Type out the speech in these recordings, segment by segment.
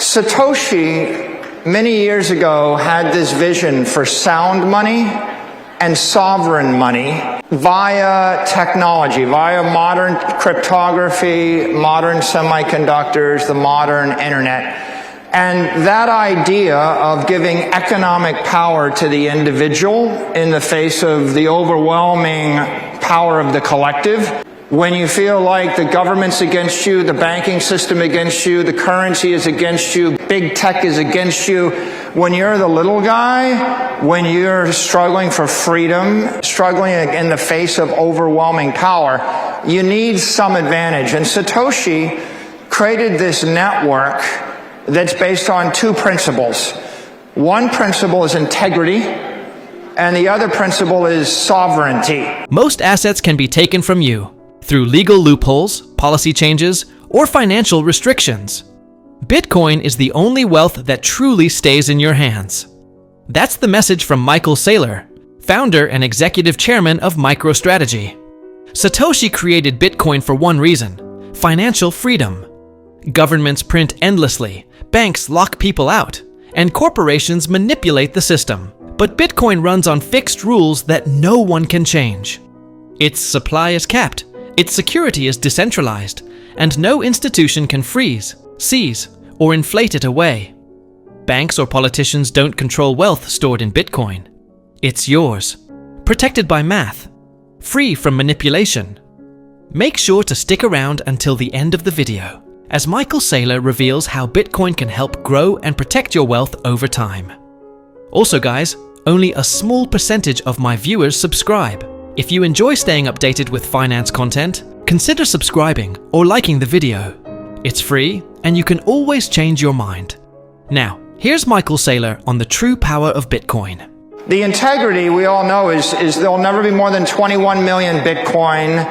Satoshi, many years ago, had this vision for sound money and sovereign money via technology, via modern cryptography, modern semiconductors, the modern internet. And that idea of giving economic power to the individual in the face of the overwhelming power of the collective, when you feel like the government's against you, the banking system against you, the currency is against you, big tech is against you, when you're the little guy, when you're struggling for freedom, struggling in the face of overwhelming power, you need some advantage. And Satoshi created this network that's based on two principles. One principle is integrity, and the other principle is sovereignty. Most assets can be taken from you through legal loopholes, policy changes, or financial restrictions. Bitcoin is the only wealth that truly stays in your hands. That's the message from Michael Saylor, founder and executive chairman of MicroStrategy. Satoshi created Bitcoin for one reason: financial freedom. Governments print endlessly, banks lock people out, and corporations manipulate the system. But Bitcoin runs on fixed rules that no one can change. Its supply is capped, its security is decentralized, and no institution can freeze, seize, or inflate it away. Banks or politicians don't control wealth stored in Bitcoin. It's yours, protected by math, free from manipulation. Make sure to stick around until the end of the video, as Michael Saylor reveals how Bitcoin can help grow and protect your wealth over time. Also guys, only a small percentage of my viewers subscribe. If you enjoy staying updated with finance content, consider subscribing or liking the video. It's free and you can always change your mind. Now, here's Michael Saylor on the true power of Bitcoin. The integrity, we all know, is there'll never be more than 21 million Bitcoin,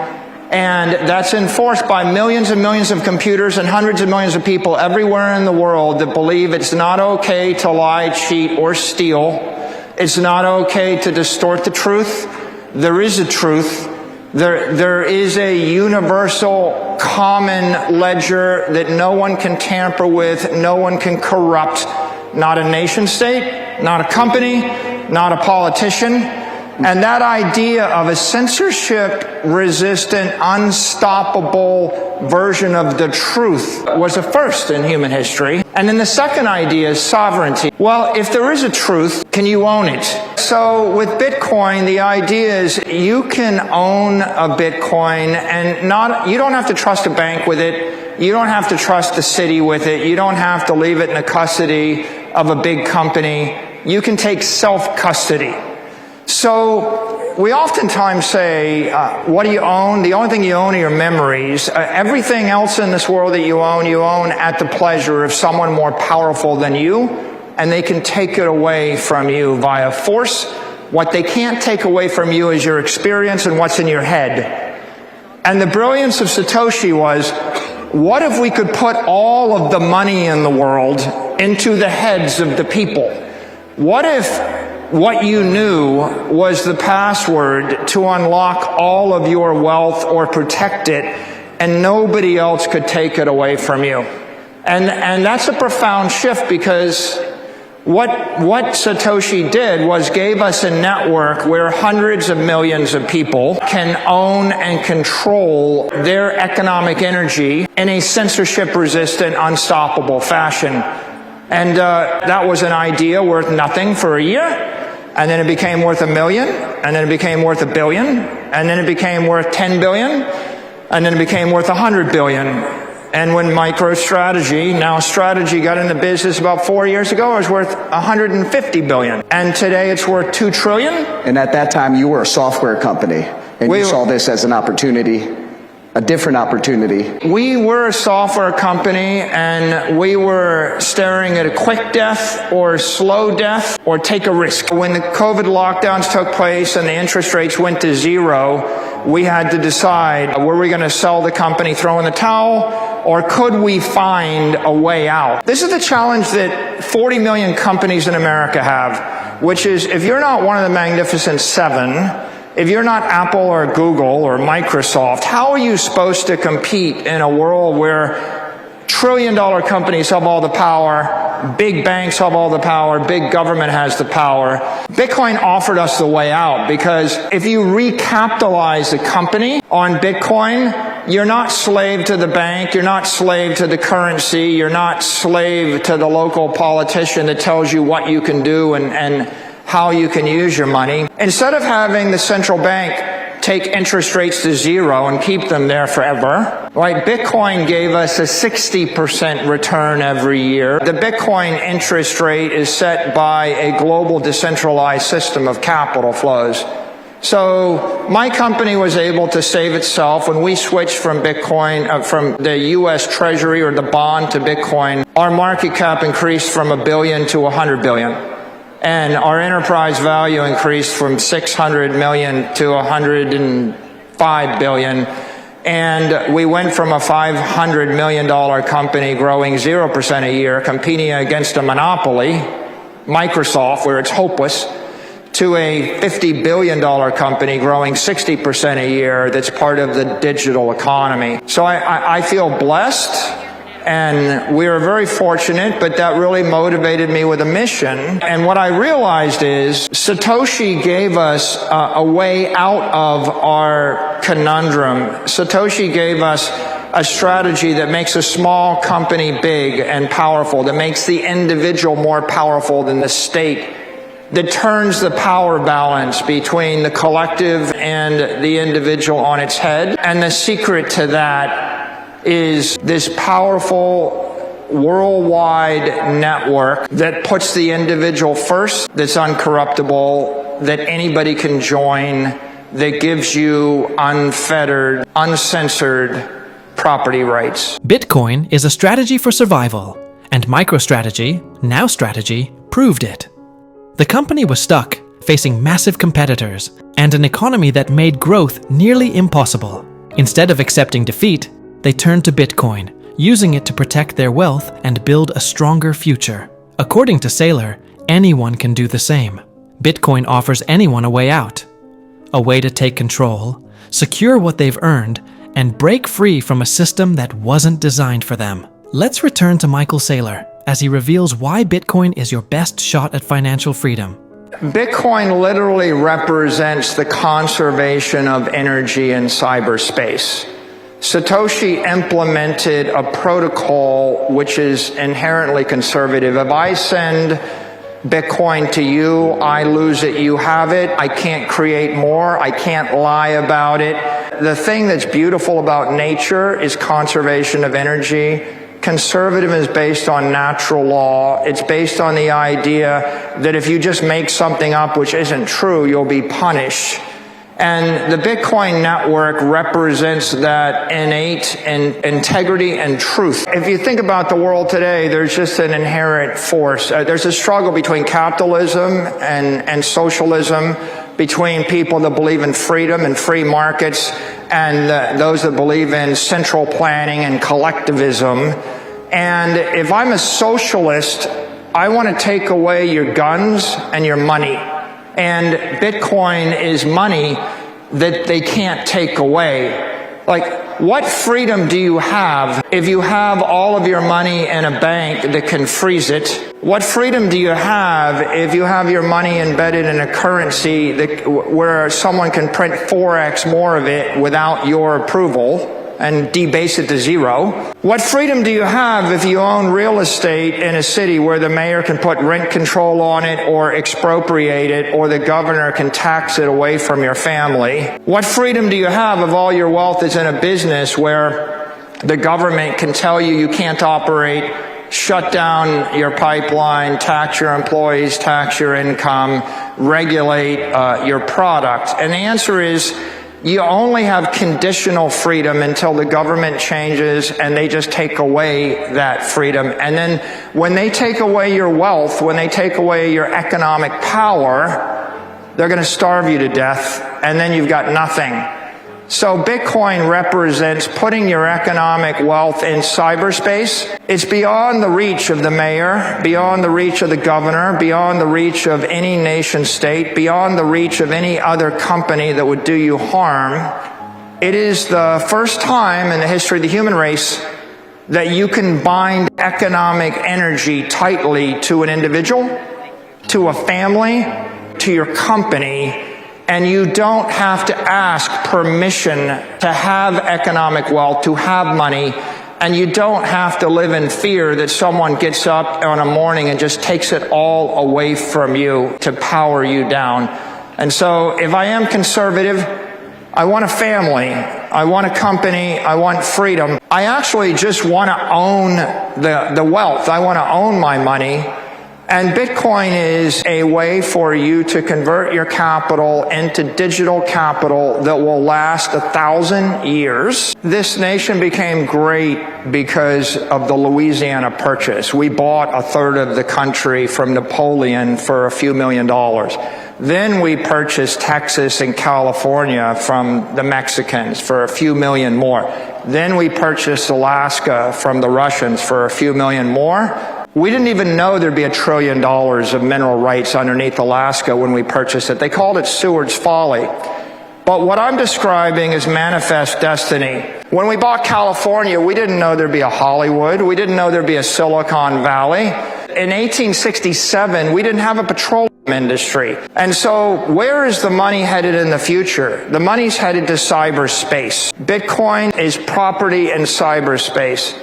and that's enforced by millions and millions of computers and hundreds of millions of people everywhere in the world that believe it's not okay to lie, cheat, or steal. It's not okay to distort the truth. There is a truth. There is a universal common ledger that no one can tamper with, no one can corrupt. Not a nation state, not a company, not a politician. And that idea of a censorship-resistant, unstoppable version of the truth was a first in human history. And then the second idea is sovereignty. Well, if there is a truth, can you own it? So with Bitcoin, the idea is you can own a Bitcoin and you don't have to trust a bank with it. You don't have to trust the city with it. You don't have to leave it in the custody of a big company. You can take self-custody. So we oftentimes say, what do you own? The only thing you own are your memories. Everything else in this world that you own at the pleasure of someone more powerful than you, and they can take it away from you via force. What they can't take away from you is your experience and what's in your head. And the brilliance of Satoshi was, what if we could put all of the money in the world into the heads of the people? What if what you knew was the password to unlock all of your wealth or protect it, and nobody else could take it away from you? And that's a profound shift, because what Satoshi did was gave us a network where hundreds of millions of people can own and control their economic energy in a censorship-resistant, unstoppable fashion. And that was an idea worth nothing for a year. And then it became worth $1 million, and then it became worth $1 billion, and then it became worth $10 billion, and then it became worth $100 billion. And when MicroStrategy, now Strategy, got into business about 4 years ago, it was worth $150 billion. And today it's worth $2 trillion. And at that time you were a software company, and you saw this as an opportunity, a different opportunity. We were a software company, and we were staring at a quick death or slow death or take a risk. When the COVID lockdowns took place and the interest rates went to zero, we had to decide, were we going to sell the company, throw in the towel, or could we find a way out? This is the challenge that 40 million companies in America have, which is, if you're not one of the Magnificent Seven, if you're not Apple or Google or Microsoft, how are you supposed to compete in a world where trillion-dollar companies have all the power, big banks have all the power, big government has the power. Bitcoin offered us the way out, because if you recapitalize the company on Bitcoin, you're not slave to the bank, you're not slave to the currency, you're not slave to the local politician that tells you what you can do and how you can use your money. Instead of having the central bank take interest rates to zero and keep them there forever, right? Bitcoin gave us a 60% return every year. The Bitcoin interest rate is set by a global decentralized system of capital flows. So my company was able to save itself when we switched from Bitcoin, from the US Treasury or the bond to Bitcoin. Our market cap increased from $1 billion to $100 billion. And our enterprise value increased from 600 million to 105 billion. And we went from a $500 million company growing 0% a year, competing against a monopoly, Microsoft, where it's hopeless, to a $50 billion company growing 60% a year that's part of the digital economy. So I feel blessed. And we were very fortunate, but that really motivated me with a mission. And what I realized is Satoshi gave us a way out of our conundrum. Satoshi gave us a strategy that makes a small company big and powerful, that makes the individual more powerful than the state, that turns the power balance between the collective and the individual on its head. And the secret to that is this powerful worldwide network that puts the individual first, that's uncorruptible, that anybody can join, that gives you unfettered, uncensored property rights. Bitcoin is a strategy for survival, and MicroStrategy, now Strategy, proved it. The company was stuck, facing massive competitors and an economy that made growth nearly impossible. Instead of accepting defeat, they turned to Bitcoin, using it to protect their wealth and build a stronger future. According to Saylor, anyone can do the same. Bitcoin offers anyone a way out, a way to take control, secure what they've earned, and break free from a system that wasn't designed for them. Let's return to Michael Saylor as he reveals why Bitcoin is your best shot at financial freedom. Bitcoin literally represents the conservation of energy in cyberspace. Satoshi implemented a protocol which is inherently conservative. If I send Bitcoin to you, I lose it, you have it. I can't create more. I can't lie about it. The thing that's beautiful about nature is conservation of energy. Conservative is based on natural law. It's based on the idea that if you just make something up which isn't true, you'll be punished. And the Bitcoin network represents that innate integrity and truth. If you think about the world today, there's just an inherent force. There's a struggle between capitalism and socialism, between people that believe in freedom and free markets and those that believe in central planning and collectivism. And if I'm a socialist, I want to take away your guns and your money. And Bitcoin is money that they can't take away. Like, what freedom do you have if you have all of your money in a bank that can freeze it? What freedom do you have if you have your money embedded in a currency where someone can print 4x more of it without your approval and debase it to zero? What freedom do you have if you own real estate in a city where the mayor can put rent control on it or expropriate it, or the governor can tax it away from your family? What freedom do you have if all your wealth is in a business where the government can tell you you can't operate, shut down your pipeline, tax your employees, tax your income, regulate your product? And the answer is, you only have conditional freedom until the government changes and they just take away that freedom. And then when they take away your wealth, when they take away your economic power, they're going to starve you to death, and then you've got nothing. So Bitcoin represents putting your economic wealth in cyberspace. It's beyond the reach of the mayor, beyond the reach of the governor, beyond the reach of any nation state, beyond the reach of any other company that would do you harm. It is the first time in the history of the human race that you can bind economic energy tightly to an individual, to a family, to your company, and you don't have to ask permission to have economic wealth, to have money, and you don't have to live in fear that someone gets up on a morning and just takes it all away from you to power you down. And so if I am conservative, I want a family, I want a company, I want freedom. I actually just want to own the wealth. I want to own my money. And Bitcoin is a way for you to convert your capital into digital capital that will last 1,000 years. This nation became great because of the Louisiana Purchase. We bought a third of the country from Napoleon for a few $1 million. Then we purchased Texas and California from the Mexicans for a few million more. Then we purchased Alaska from the Russians for a few million more. We didn't even know there'd be $1 trillion of mineral rights underneath Alaska when we purchased it. They called it Seward's Folly. But what I'm describing is manifest destiny. When we bought California, we didn't know there'd be a Hollywood. We didn't know there'd be a Silicon Valley. In 1867, we didn't have a petroleum industry. And so where is the money headed in the future? The money's headed to cyberspace. Bitcoin is property in cyberspace.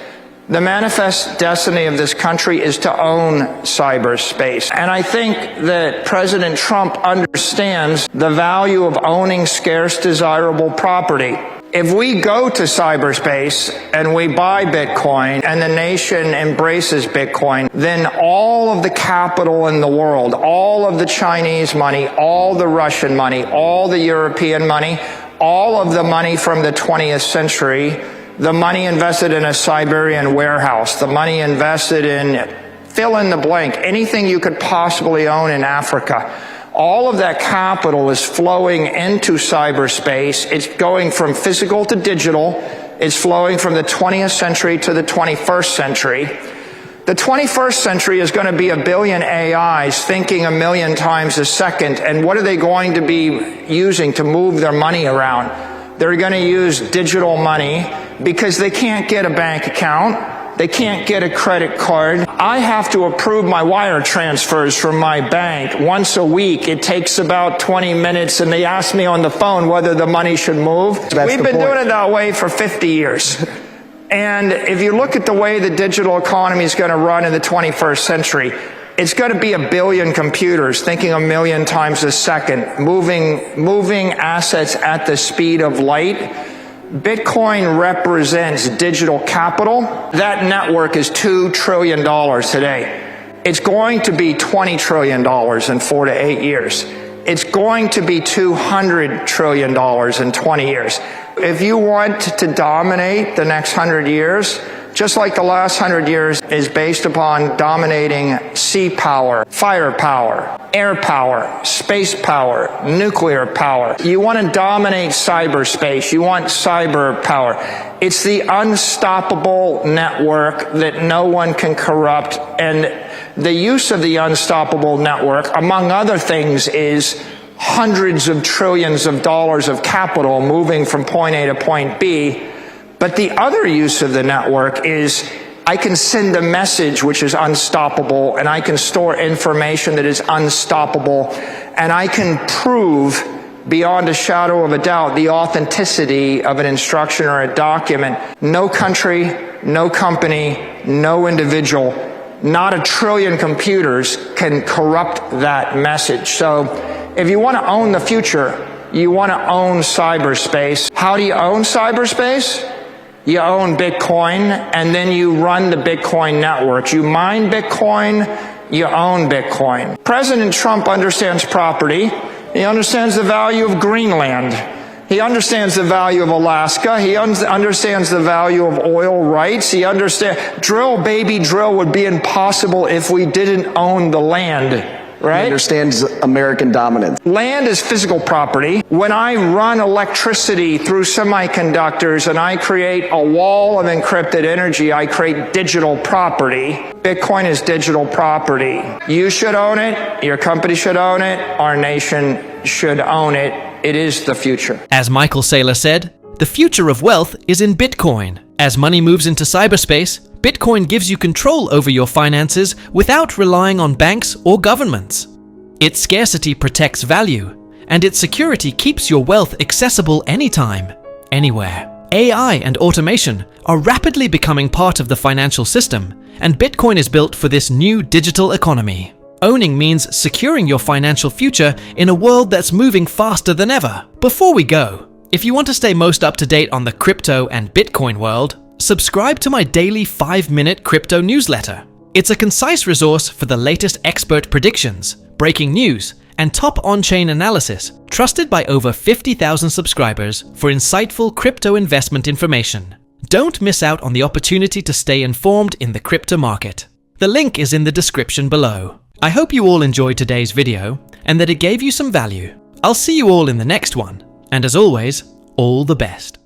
The manifest destiny of this country is to own cyberspace. And I think that President Trump understands the value of owning scarce, desirable property. If we go to cyberspace and we buy Bitcoin and the nation embraces Bitcoin, then all of the capital in the world, all of the Chinese money, all the Russian money, all the European money, all of the money from the 20th century, the money invested in a Siberian warehouse, the money invested in fill in the blank, anything you could possibly own in Africa, all of that capital is flowing into cyberspace. It's going from physical to digital. It's flowing from the 20th century to the 21st century. The 21st century is going to be 1 billion AIs thinking 1 million times a second. And what are they going to be using to move their money around? They're going to use digital money because they can't get a bank account. They can't get a credit card. I have to approve my wire transfers from my bank once a week. It takes about 20 minutes, and they ask me on the phone whether the money should move. We've been doing it that way for 50 years. And if you look at the way the digital economy is going to run in the 21st century, it's going to be 1 billion computers thinking 1 million times a second, moving assets at the speed of light. Bitcoin represents digital capital. That network is $2 trillion today. It's going to be $20 trillion in 4 to 8 years. It's going to be $200 trillion in 20 years. If you want to dominate the next 100 years, just like the last 100 years is based upon dominating sea power, fire power, air power, space power, nuclear power. You want to dominate cyberspace. You want cyber power. It's the unstoppable network that no one can corrupt. And the use of the unstoppable network, among other things, is hundreds of trillions of dollars of capital moving from point A to point B. But the other use of the network is I can send a message which is unstoppable, and I can store information that is unstoppable, and I can prove beyond a shadow of a doubt the authenticity of an instruction or a document. No country, no company, no individual, not 1 trillion computers can corrupt that message. So if you want to own the future, you want to own cyberspace. How do you own cyberspace? You own Bitcoin, and then you run the Bitcoin network. You mine Bitcoin, you own Bitcoin. President Trump understands property. He understands the value of Greenland. He understands the value of Alaska. He understands the value of oil rights. He understands drill, baby, drill would be impossible if we didn't own the land. Right? He understands American dominance. Land is physical property. When I run electricity through semiconductors and I create a wall of encrypted energy, I create digital property. Bitcoin is digital property. You should own it. Your company should own it. Our nation should own it. It is the future. As Michael Saylor said, the future of wealth is in Bitcoin. As money moves into cyberspace, Bitcoin gives you control over your finances without relying on banks or governments. Its scarcity protects value, and its security keeps your wealth accessible anytime, anywhere. AI and automation are rapidly becoming part of the financial system, and Bitcoin is built for this new digital economy. Owning means securing your financial future in a world that's moving faster than ever. Before we go, if you want to stay most up to date on the crypto and Bitcoin world, subscribe to my daily 5-minute crypto newsletter. It's a concise resource for the latest expert predictions, breaking news, and top on-chain analysis, trusted by over 50,000 subscribers for insightful crypto investment information. Don't miss out on the opportunity to stay informed in the crypto market. The link is in the description below. I hope you all enjoyed today's video and that it gave you some value. I'll see you all in the next one, and as always, all the best.